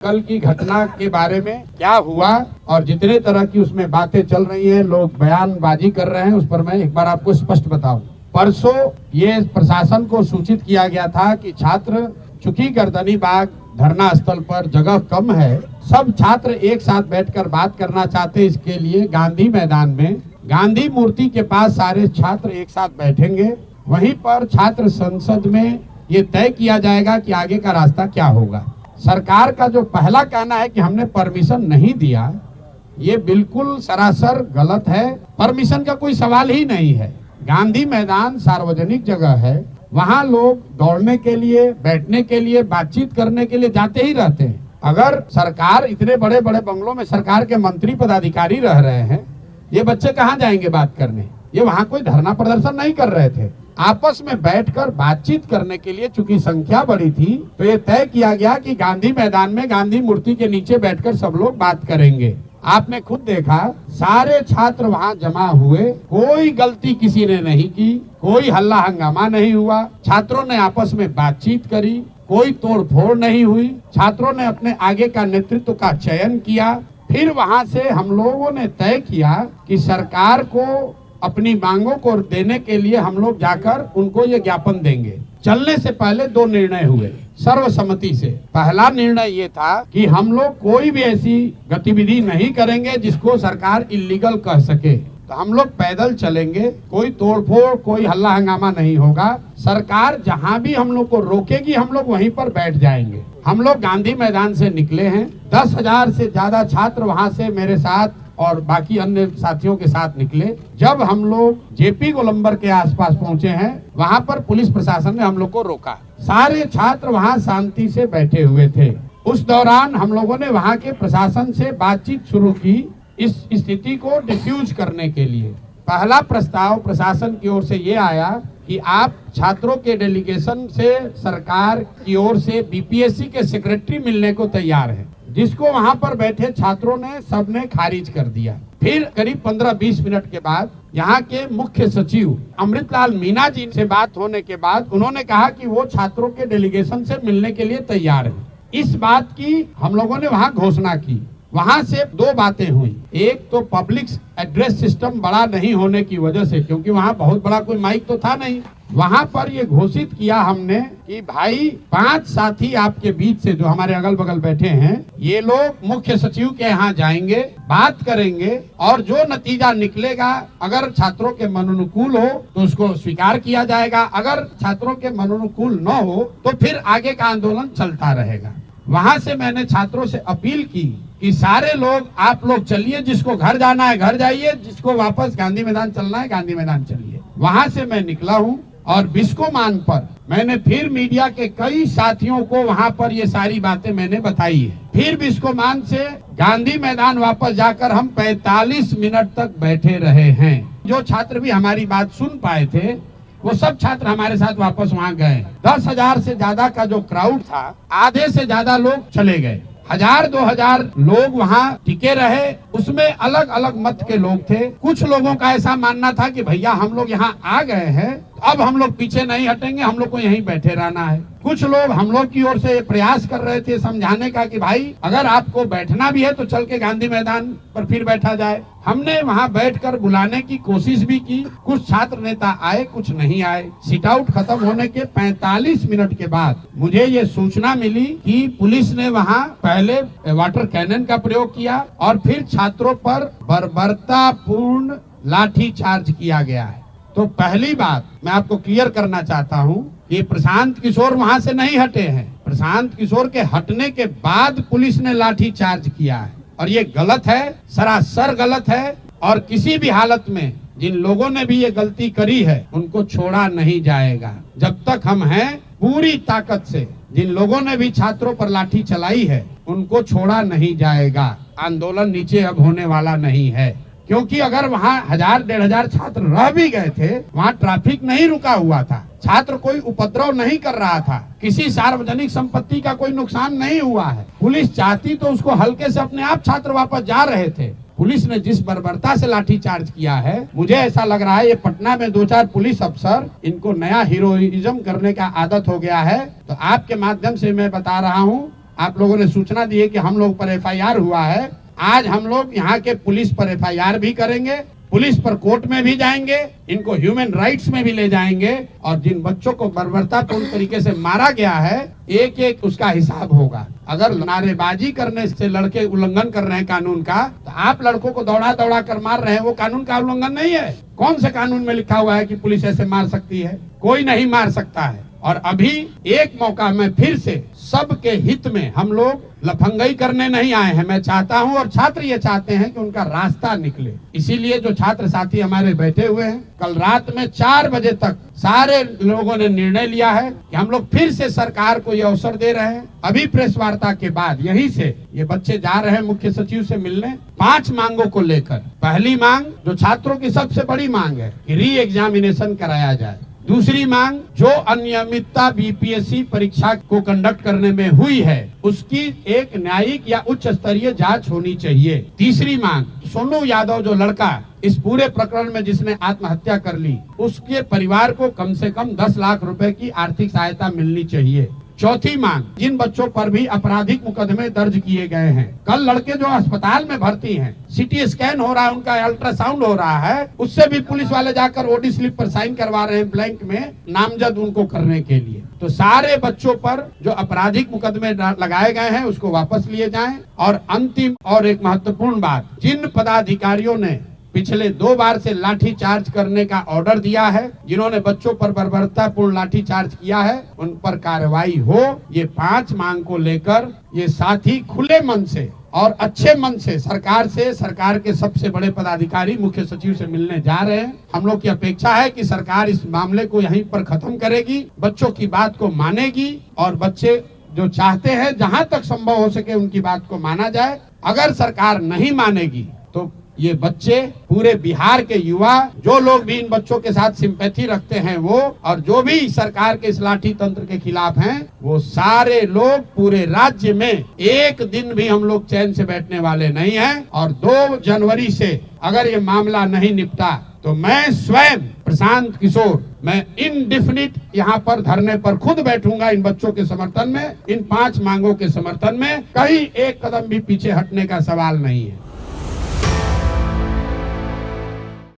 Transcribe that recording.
कल की घटना के बारे में क्या हुआ और जितने तरह की उसमें बातें चल रही हैं, लोग बयानबाजी कर रहे हैं, उस पर मैं एक बार आपको स्पष्ट बताऊं। परसों ये प्रशासन को सूचित किया गया था कि छात्र, चूंकि गर्दनी बाग धरना स्थल पर जगह कम है, सब छात्र एक साथ बैठकर बात करना चाहते, इसके लिए गांधी मैदान में गांधी मूर्ति के पास सारे छात्र एक साथ बैठेंगे। वहीं पर छात्र संसद में ये तय किया जाएगा कि आगे का रास्ता क्या होगा। सरकार का जो पहला कहना है कि हमने परमिशन नहीं दिया, ये बिल्कुल सरासर गलत है। परमिशन का कोई सवाल ही नहीं है। गांधी मैदान सार्वजनिक जगह है, वहां लोग दौड़ने के लिए, बैठने के लिए, बातचीत करने के लिए जाते ही रहते हैं। अगर सरकार, इतने बड़े बड़े बंगलों में सरकार के मंत्री पदाधिकारी रह रहे हैं, ये बच्चे कहाँ जाएंगे बात करने? ये वहां कोई धरना प्रदर्शन नहीं कर रहे थे, आपस में बैठकर बातचीत करने के लिए। चूंकि संख्या बड़ी थी तो ये तय किया गया कि गांधी मैदान में गांधी मूर्ति के नीचे बैठकर सब लोग बात करेंगे। आपने खुद देखा, सारे छात्र वहां जमा हुए, कोई गलती किसी ने नहीं की, कोई हल्ला हंगामा नहीं हुआ, छात्रों ने आपस में बातचीत करी, कोई तोड़ फोड़ नहीं हुई। छात्रों ने अपने आगे का नेतृत्व का चयन किया। फिर वहां से हम लोगों ने तय किया कि सरकार को अपनी मांगों को देने के लिए हम लोग जाकर उनको ये ज्ञापन देंगे। चलने से पहले दो निर्णय हुए सर्वसम्मति से। पहला निर्णय ये था कि हम लोग कोई भी ऐसी गतिविधि नहीं करेंगे जिसको सरकार इल्लीगल कह सके। तो हम लोग पैदल चलेंगे, कोई तोड़फोड़, कोई हल्ला हंगामा नहीं होगा। सरकार जहां भी हम लोग को रोकेगी, हम लोग वहीं पर बैठ जाएंगे। हम लोग गांधी मैदान से निकले हैं, 10,000 से ज्यादा छात्र वहां से मेरे साथ और बाकी अन्य साथियों के साथ निकले। जब हम लोग जेपी गोलंबर के आसपास पहुंचे हैं, वहां पर पुलिस प्रशासन ने हम लोग को रोका। सारे छात्र वहां शांति से बैठे हुए थे। उस दौरान हम लोगों ने वहां के प्रशासन से बातचीत शुरू की इस स्थिति को डिफ्यूज करने के लिए। पहला प्रस्ताव प्रशासन की ओर से ये आया कि आप छात्रों के डेलीगेशन से सरकार की ओर से बीपीएससी के सेक्रेटरी मिलने को तैयार है, जिसको वहां पर बैठे छात्रों ने सबने खारिज कर दिया। फिर करीब 15-20 मिनट के बाद यहाँ के मुख्य सचिव अमृतलाल मीना जी से बात होने के बाद उन्होंने कहा कि वो छात्रों के डेलीगेशन से मिलने के लिए तैयार है। इस बात की हम लोगों ने वहाँ घोषणा की। वहाँ से दो बातें हुई। एक तो पब्लिक एड्रेस सिस्टम बड़ा नहीं होने की वजह से, क्योंकि वहाँ बहुत बड़ा कोई माइक तो था नहीं, वहाँ पर ये घोषित किया हमने कि भाई 5 साथी आपके बीच से जो हमारे अगल बगल बैठे हैं, ये लोग मुख्य सचिव के यहाँ जाएंगे, बात करेंगे और जो नतीजा निकलेगा, अगर छात्रों के मनोनुकूल हो तो उसको स्वीकार किया जाएगा, अगर छात्रों के मनोनुकूल न हो तो फिर आगे का आंदोलन चलता रहेगा। वहाँ से मैंने छात्रों से अपील की कि सारे लोग, आप लोग चलिए, जिसको घर जाना है घर जाइए, जिसको वापस गांधी मैदान चलना है गांधी मैदान चलिए। वहां से मैं निकला हूं और बिस्कोमान पर मैंने फिर मीडिया के कई साथियों को वहां पर ये सारी बातें मैंने बताई है। फिर बिस्कोमान से गांधी मैदान वापस जाकर हम 45 मिनट तक बैठे रहे हैं। जो छात्र भी हमारी बात सुन पाए थे वो सब छात्र हमारे साथ वापस वहाँ गए। 10,000 से ज्यादा का जो क्राउड था, आधे से ज्यादा लोग चले गए। 1,000-2,000 लोग वहाँ टिके रहे। उसमें अलग अलग मत के लोग थे। कुछ लोगों का ऐसा मानना था कि भैया हम लोग यहाँ आ गए हैं, अब हम लोग पीछे नहीं हटेंगे, हम लोग को यहीं बैठे रहना है। कुछ लोग हम लोग की ओर से प्रयास कर रहे थे समझाने का कि भाई अगर आपको बैठना भी है तो चल के गांधी मैदान पर फिर बैठा जाए। हमने वहां बैठकर बुलाने की कोशिश भी की। कुछ छात्र नेता आए, कुछ नहीं आए। सिट आउट खत्म होने के 45 मिनट के बाद मुझे ये सूचना मिली कि पुलिस ने वहां पहले वाटर कैनन का प्रयोग किया और फिर छात्रों पर बर्बरतापूर्ण लाठी चार्ज किया गया है। तो पहली बात मैं आपको क्लियर करना चाहता हूं कि प्रशांत किशोर वहां से नहीं हटे हैं। प्रशांत किशोर के हटने के बाद पुलिस ने लाठी चार्ज किया है और ये गलत है, सरासर गलत है। और किसी भी हालत में जिन लोगों ने भी ये गलती करी है उनको छोड़ा नहीं जाएगा। जब तक हम हैं, पूरी ताकत से जिन लोगों ने भी छात्रों पर लाठी चलाई है उनको छोड़ा नहीं जाएगा। आंदोलन नीचे अब होने वाला नहीं है, क्योंकि अगर वहाँ 1,000-1,500 छात्र रह भी गए थे, वहाँ ट्रैफिक नहीं रुका हुआ था, छात्र कोई उपद्रव नहीं कर रहा था, किसी सार्वजनिक संपत्ति का कोई नुकसान नहीं हुआ है। पुलिस चाहती तो उसको हल्के से अपने आप छात्र वापस जा रहे थे। पुलिस ने जिस बर्बरता से लाठी चार्ज किया है, मुझे ऐसा लग रहा है ये पटना में 2-4 पुलिस अफसर, इनको नया हीरोइज्म करने का आदत हो गया है। तो आपके माध्यम से मैं बता रहा हूँ, आप लोगों ने सूचना दी है कि हम लोग पर FIR हुआ है। आज हम लोग यहाँ के पुलिस पर FIR भी करेंगे, पुलिस पर कोर्ट में भी जाएंगे, इनको ह्यूमन राइट्स में भी ले जाएंगे और जिन बच्चों को बर्बरतापूर्ण तरीके से मारा गया है एक एक उसका हिसाब होगा। अगर नारेबाजी करने से लड़के उल्लंघन कर रहे हैं कानून का, तो आप लड़कों को दौड़ा दौड़ा कर मार रहे हैं, वो कानून का उल्लंघन नहीं है। कौन से कानून में लिखा हुआ है कि पुलिस ऐसे मार सकती है? कोई नहीं मार सकता है। और अभी एक मौका में फिर से सबके हित में हम लोग लफंगई करने नहीं आए हैं। मैं चाहता हूं और छात्र ये चाहते हैं कि उनका रास्ता निकले। इसीलिए जो छात्र साथी हमारे बैठे हुए हैं, कल रात में 4 बजे तक सारे लोगों ने निर्णय लिया है कि हम लोग फिर से सरकार को ये अवसर दे रहे हैं। अभी प्रेस वार्ता के बाद यहीं से ये बच्चे जा रहे हैं मुख्य सचिव से मिलने 5 मांगों को लेकर। पहली मांग जो छात्रों की सबसे बड़ी मांग है कि री एग्जामिनेशन कराया जाए। दूसरी मांग, जो अनियमितता BPSC परीक्षा को कंडक्ट करने में हुई है उसकी एक न्यायिक या उच्च स्तरीय जांच होनी चाहिए। तीसरी मांग, सोनू यादव जो लड़का इस पूरे प्रकरण में जिसने आत्महत्या कर ली, उसके परिवार को कम से कम 10 लाख रुपए की आर्थिक सहायता मिलनी चाहिए। चौथी मांग, जिन बच्चों पर भी आपराधिक मुकदमे दर्ज किए गए हैं, कल लड़के जो अस्पताल में भर्ती हैं, CT स्कैन हो रहा है, उनका अल्ट्रासाउंड हो रहा है, उससे भी पुलिस वाले जाकर OD स्लिप पर साइन करवा रहे हैं ब्लैंक में, नामजद उनको करने के लिए। तो सारे बच्चों पर जो आपराधिक मुकदमे लगाए गए हैं उसको वापस लिए जाएं। और अंतिम और एक महत्वपूर्ण बात, जिन पदाधिकारियों ने पिछले 2 बार से लाठी चार्ज करने का ऑर्डर दिया है, जिन्होंने बच्चों पर बर्बरतापूर्ण लाठी चार्ज किया है, उन पर कार्रवाई हो। ये 5 मांग को लेकर ये साथी खुले मन से और अच्छे मन से सरकार के सबसे बड़े पदाधिकारी मुख्य सचिव से मिलने जा रहे हैं। हम लोग की अपेक्षा है कि सरकार इस मामले को यहीं पर खत्म करेगी, बच्चों की बात को मानेगी और बच्चे जो चाहते हैं जहां तक संभव हो सके उनकी बात को माना जाए। अगर सरकार नहीं मानेगी तो ये बच्चे, पूरे बिहार के युवा, जो लोग भी इन बच्चों के साथ सिंपैथी रखते हैं वो, और जो भी सरकार के इस लाठी तंत्र के खिलाफ हैं, वो सारे लोग पूरे राज्य में एक दिन भी हम लोग चैन से बैठने वाले नहीं हैं। और 2 जनवरी से अगर ये मामला नहीं निपटा तो मैं स्वयं प्रशांत किशोर, मैं इनडेफिनिट यहाँ पर धरने पर खुद बैठूंगा इन बच्चों के समर्थन में। इन 5 मांगों के समर्थन में कहीं एक कदम भी पीछे हटने का सवाल नहीं है।